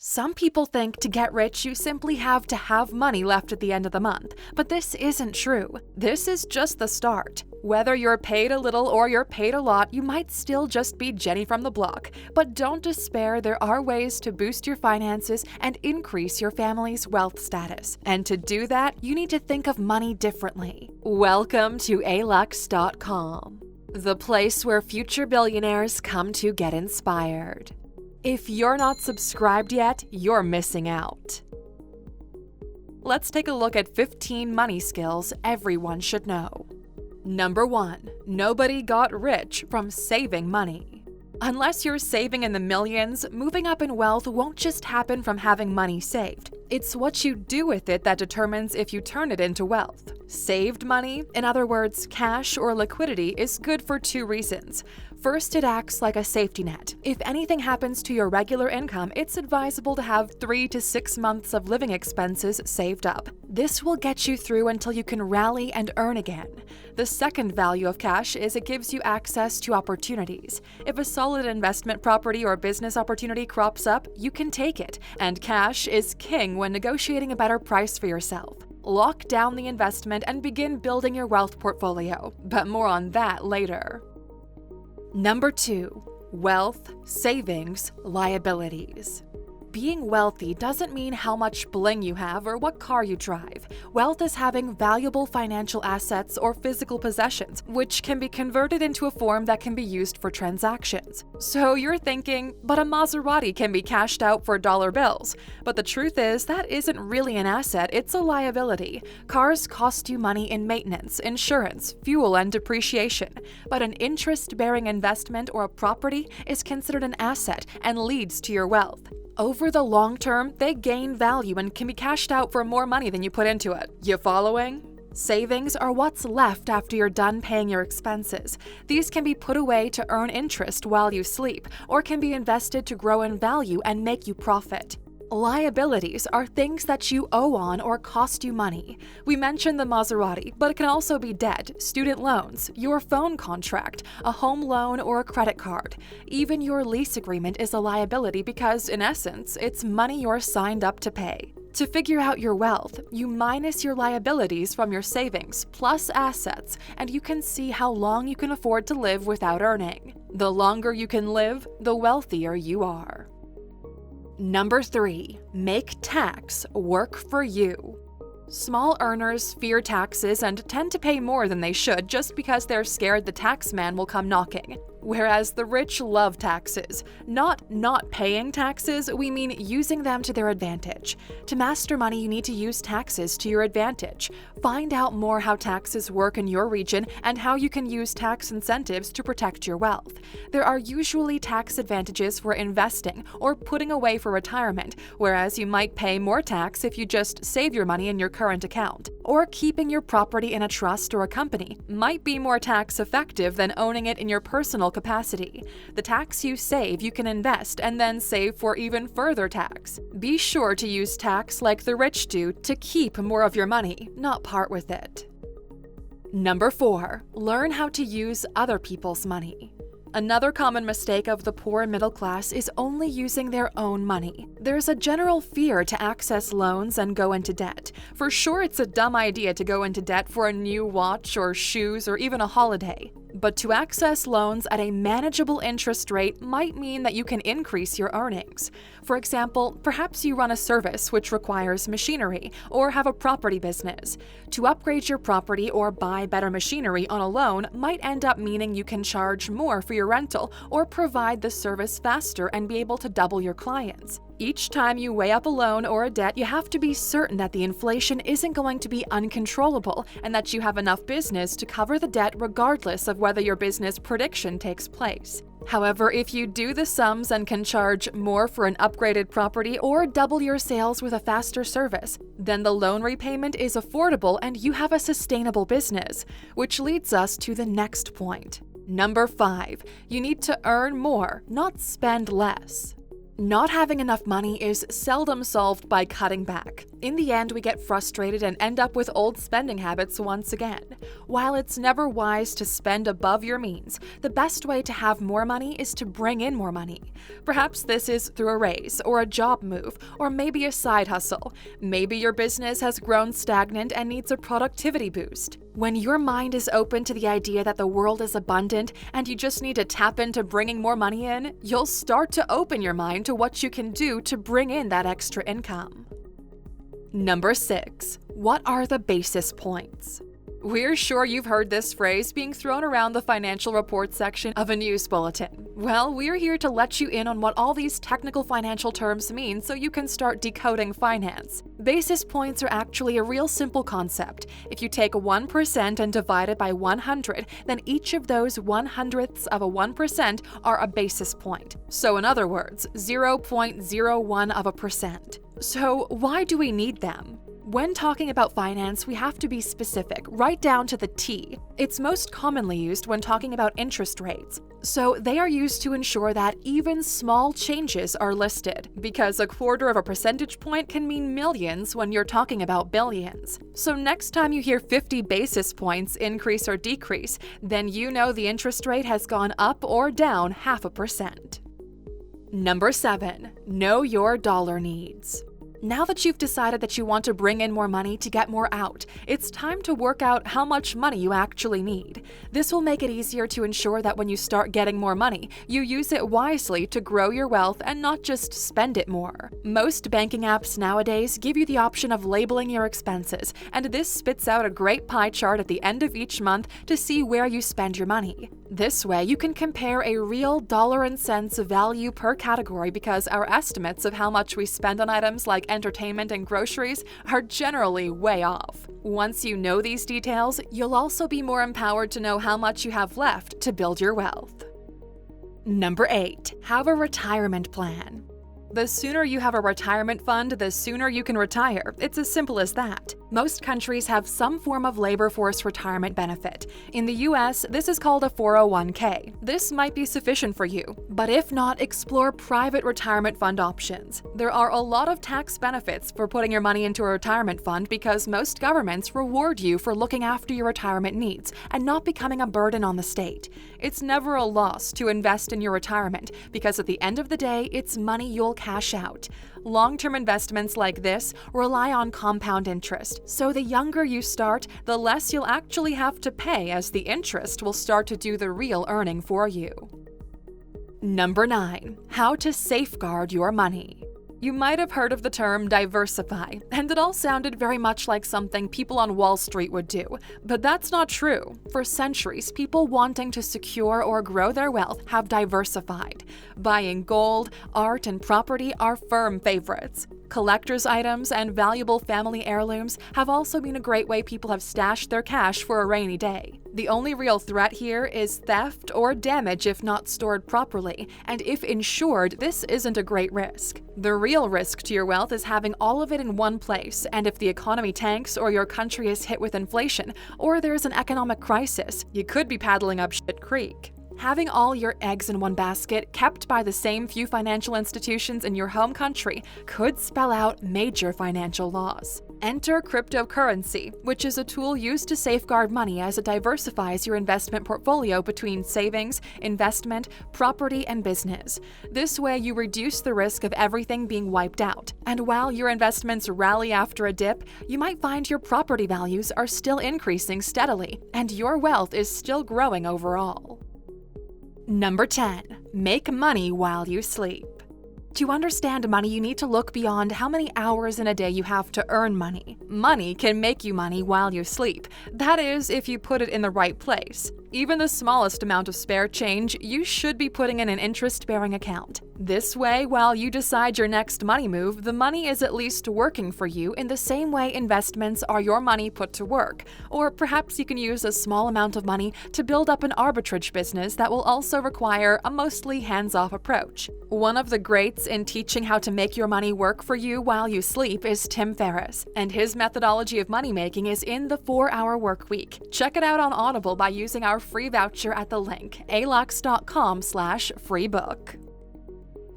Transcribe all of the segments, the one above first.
Some people think to get rich, you simply have to have money left at the end of the month, but this isn't true. This is just the start. Whether you're paid a little or you're paid a lot, you might still just be Jenny from the block. But don't despair, there are ways to boost your finances and increase your family's wealth status. And to do that, you need to think of money differently. Welcome to alux.com, the place where future billionaires come to get inspired. If you're not subscribed yet, you're missing out. Let's take a look at 15 money skills everyone should know. Number 1. Nobody got rich from saving money. Unless you're saving in the millions, moving up in wealth won't just happen from having money saved. It's what you do with it that determines if you turn it into wealth. Saved money, in other words, cash or liquidity, is good for 2 reasons. First, it acts like a safety net. If anything happens to your regular income, it's advisable to have 3 to 6 months of living expenses saved up. This will get you through until you can rally and earn again. The second value of cash is it gives you access to opportunities. If a solid investment property or business opportunity crops up, you can take it, and cash is king when negotiating a better price for yourself. Lock down the investment and begin building your wealth portfolio, but more on that later. Number 2. Wealth, savings, liabilities. Being wealthy doesn't mean how much bling you have or what car you drive. Wealth is having valuable financial assets or physical possessions, which can be converted into a form that can be used for transactions. So you're thinking, but a Maserati can be cashed out for dollar bills. But the truth is, that isn't really an asset, it's a liability. Cars cost you money in maintenance, insurance, fuel, and depreciation. But an interest-bearing investment or a property is considered an asset and leads to your wealth. Over the long term, they gain value and can be cashed out for more money than you put into it. You following? Savings are what's left after you're done paying your expenses. These can be put away to earn interest while you sleep, or can be invested to grow in value and make you profit. Liabilities are things that you owe on or cost you money. We mentioned the Maserati, but it can also be debt, student loans, your phone contract, a home loan, or a credit card. Even your lease agreement is a liability because, in essence, it's money you're signed up to pay. To figure out your wealth, you minus your liabilities from your savings plus assets, and you can see how long you can afford to live without earning. The longer you can live, the wealthier you are. Number 3. Make tax work for you. Small earners fear taxes and tend to pay more than they should just because they're scared the tax man will come knocking. Whereas the rich love taxes. Not paying taxes, we mean using them to their advantage. To master money, you need to use taxes to your advantage. Find out more how taxes work in your region and how you can use tax incentives to protect your wealth. There are usually tax advantages for investing or putting away for retirement, whereas you might pay more tax if you just save your money in your current account. Or keeping your property in a trust or a company might be more tax effective than owning it in your personal capacity. The tax you save, you can invest and then save for even further tax. Be sure to use tax like the rich do to keep more of your money, not part with it. Number 4. Learn how to use other people's money. Another common mistake of the poor and middle class is only using their own money. There's a general fear to access loans and go into debt. For sure, it's a dumb idea to go into debt for a new watch or shoes or even a holiday. But to access loans at a manageable interest rate might mean that you can increase your earnings. For example, perhaps you run a service which requires machinery or have a property business. To upgrade your property or buy better machinery on a loan might end up meaning you can charge more for your rental or provide the service faster and be able to double your clients. Each time you weigh up a loan or a debt, you have to be certain that the inflation isn't going to be uncontrollable and that you have enough business to cover the debt regardless of whether your business prediction takes place. However, if you do the sums and can charge more for an upgraded property or double your sales with a faster service, then the loan repayment is affordable and you have a sustainable business, which leads us to the next point. Number 5. You need to earn more, not spend less. Not having enough money is seldom solved by cutting back. In the end, we get frustrated and end up with old spending habits once again. While it's never wise to spend above your means, the best way to have more money is to bring in more money. Perhaps this is through a raise, or a job move, or maybe a side hustle. Maybe your business has grown stagnant and needs a productivity boost. When your mind is open to the idea that the world is abundant and you just need to tap into bringing more money in, you'll start to open your mind to what you can do to bring in that extra income. Number 6. What are the basis points? We're sure you've heard this phrase being thrown around the financial report section of a news bulletin. Well, we're here to let you in on what all these technical financial terms mean so you can start decoding finance. Basis points are actually a real simple concept. If you take 1% and divide it by 100, then each of those 100ths of a 1% are a basis point. So in other words, 0.01 of a percent. So why do we need them? When talking about finance, we have to be specific, right down to the T. It's most commonly used when talking about interest rates. So they are used to ensure that even small changes are listed, because a quarter of a percentage point can mean millions when you're talking about billions. So next time you hear 50 basis points increase or decrease, then you know the interest rate has gone up or down 0.5%. Number 7. Know your dollar needs. Now that you've decided that you want to bring in more money to get more out, it's time to work out how much money you actually need. This will make it easier to ensure that when you start getting more money, you use it wisely to grow your wealth and not just spend it more. Most banking apps nowadays give you the option of labeling your expenses, and this spits out a great pie chart at the end of each month to see where you spend your money. This way, you can compare a real dollar and cents value per category, because our estimates of how much we spend on items like entertainment and groceries are generally way off. Once you know these details, you'll also be more empowered to know how much you have left to build your wealth. Number 8. Have a retirement plan. The sooner you have a retirement fund, the sooner you can retire. It's as simple as that. Most countries have some form of labor force retirement benefit. In the US, this is called a 401k. This might be sufficient for you, but if not, explore private retirement fund options. There are a lot of tax benefits for putting your money into a retirement fund, because most governments reward you for looking after your retirement needs and not becoming a burden on the state. It's never a loss to invest in your retirement, because at the end of the day, it's money you'll cash out. Long-term investments like this rely on compound interest, so the younger you start, the less you'll actually have to pay, as the interest will start to do the real earning for you. Number 9. How to safeguard your money. You might have heard of the term diversify, and it all sounded very much like something people on Wall Street would do. But that's not true. For centuries, people wanting to secure or grow their wealth have diversified. Buying gold, art, and property are firm favorites. Collector's items and valuable family heirlooms have also been a great way people have stashed their cash for a rainy day. The only real threat here is theft or damage if not stored properly, and if insured, this isn't a great risk. The real risk to your wealth is having all of it in one place, and if the economy tanks or your country is hit with inflation, or there's an economic crisis, you could be paddling up shit creek. Having all your eggs in one basket, kept by the same few financial institutions in your home country, could spell out major financial loss. Enter cryptocurrency, which is a tool used to safeguard money as it diversifies your investment portfolio between savings, investment, property, and business. This way, you reduce the risk of everything being wiped out. And while your investments rally after a dip, you might find your property values are still increasing steadily, and your wealth is still growing overall. Number 10. Make money while you sleep. To understand money, you need to look beyond how many hours in a day you have to earn money. Money can make you money while you sleep. That is, if you put it in the right place. Even the smallest amount of spare change, you should be putting in an interest-bearing account. This way, while you decide your next money move, the money is at least working for you in the same way investments are your money put to work. Or perhaps you can use a small amount of money to build up an arbitrage business that will also require a mostly hands-off approach. One of the greats in teaching how to make your money work for you while you sleep is Tim Ferriss, and his methodology of money making is in the 4-Hour Work Week. Check it out on Audible by using our free voucher at the link alux.com/freebook.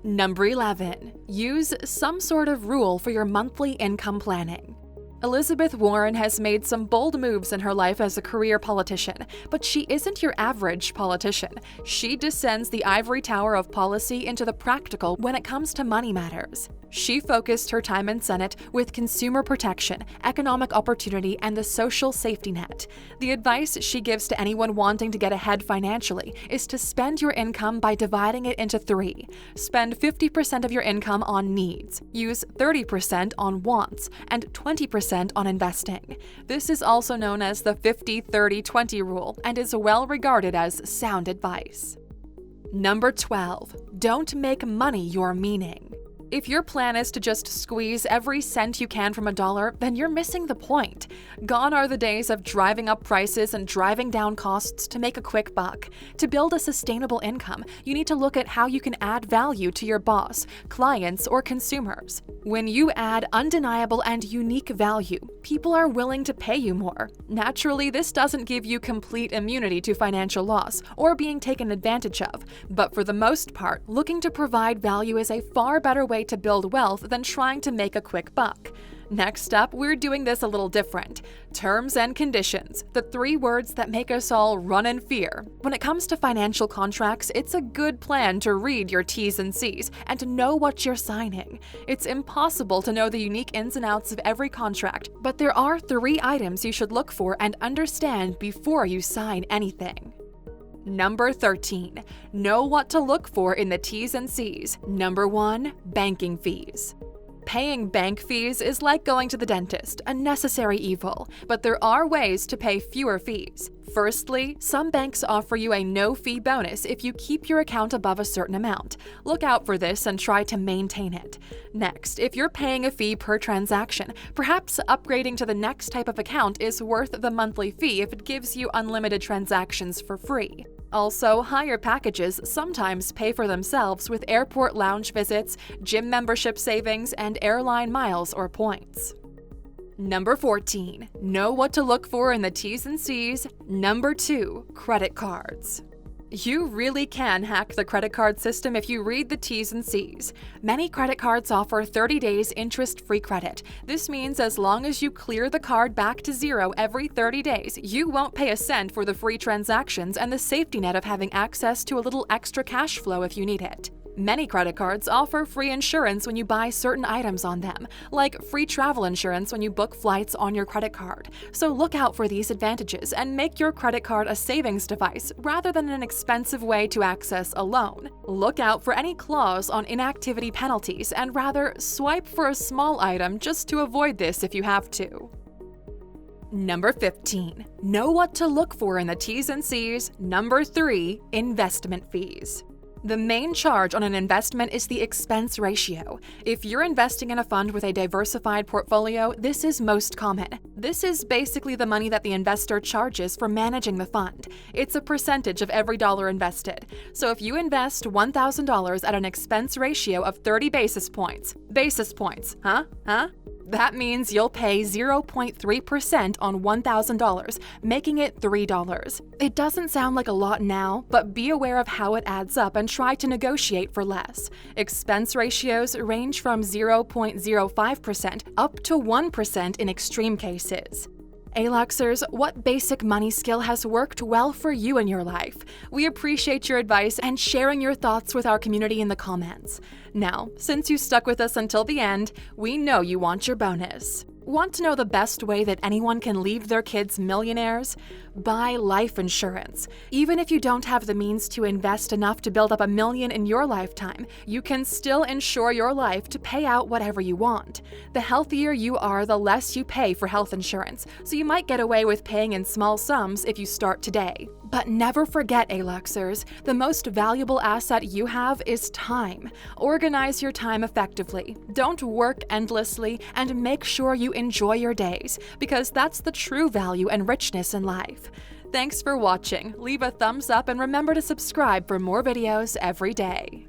Number 11. Use some sort of rule for your monthly income planning. Elizabeth Warren has made some bold moves in her life as a career politician, but she isn't your average politician. She descends the ivory tower of policy into the practical when it comes to money matters. She focused her time in Senate with consumer protection, economic opportunity, and the social safety net. The advice she gives to anyone wanting to get ahead financially is to spend your income by dividing it into 3. Spend 50% of your income on needs, use 30% on wants, and 20% on investing. This is also known as the 50-30-20 rule and is well regarded as sound advice. Number 12. Don't make money your meaning. If your plan is to just squeeze every cent you can from a dollar, then you're missing the point. Gone are the days of driving up prices and driving down costs to make a quick buck. To build a sustainable income, you need to look at how you can add value to your boss, clients, or consumers. When you add undeniable and unique value, people are willing to pay you more. Naturally, this doesn't give you complete immunity to financial loss or being taken advantage of, but for the most part, looking to provide value is a far better way to build wealth than trying to make a quick buck. Next up, we're doing this a little different. Terms and conditions, the 3 words that make us all run in fear. When it comes to financial contracts, it's a good plan to read your T's and C's and to know what you're signing. It's impossible to know the unique ins and outs of every contract, but there are 3 items you should look for and understand before you sign anything. Number 13. Know what to look for in the T's and C's. Number 1. Banking fees. Paying bank fees is like going to the dentist, a necessary evil, but there are ways to pay fewer fees. Firstly, some banks offer you a no-fee bonus if you keep your account above a certain amount. Look out for this and try to maintain it. Next, if you're paying a fee per transaction, perhaps upgrading to the next type of account is worth the monthly fee if it gives you unlimited transactions for free. Also, higher packages sometimes pay for themselves with airport lounge visits, gym membership savings, and airline miles or points. Number 14. Know what to look for in the T's and C's. Number 2. Credit cards. You really can hack the credit card system if you read the T's and C's. Many credit cards offer 30 days interest-free credit. This means as long as you clear the card back to zero every 30 days, you won't pay a cent for the free transactions and the safety net of having access to a little extra cash flow if you need it. Many credit cards offer free insurance when you buy certain items on them, like free travel insurance when you book flights on your credit card. So look out for these advantages and make your credit card a savings device rather than an expensive way to access a loan. Look out for any clause on inactivity penalties and rather swipe for a small item just to avoid this if you have to. Number 15. Know what to look for in the T's and C's. Number 3. Investment fees. The main charge on an investment is the expense ratio. If you're investing in a fund with a diversified portfolio, this is most common. This is basically the money that the investor charges for managing the fund. It's a percentage of every dollar invested. So if you invest $1,000 at an expense ratio of 30 basis points, that means you'll pay 0.3% on $1,000, making it $3. It doesn't sound like a lot now, but be aware of how it adds up and try to negotiate for less. Expense ratios range from 0.05% up to 1% in extreme cases. Aluxers, what basic money skill has worked well for you in your life? We appreciate your advice and sharing your thoughts with our community in the comments. Now, since you stuck with us until the end, we know you want your bonus. Want to know the best way that anyone can leave their kids millionaires? Buy life insurance. Even if you don't have the means to invest enough to build up $1 million in your lifetime, you can still insure your life to pay out whatever you want. The healthier you are, the less you pay for health insurance, so you might get away with paying in small sums if you start today. But never forget, Aluxers, the most valuable asset you have is time. Organize your time effectively. Don't work endlessly, and make sure you enjoy your days, because that's the true value and richness in life. Thanks for watching. Leave a thumbs up and remember to subscribe for more videos every day.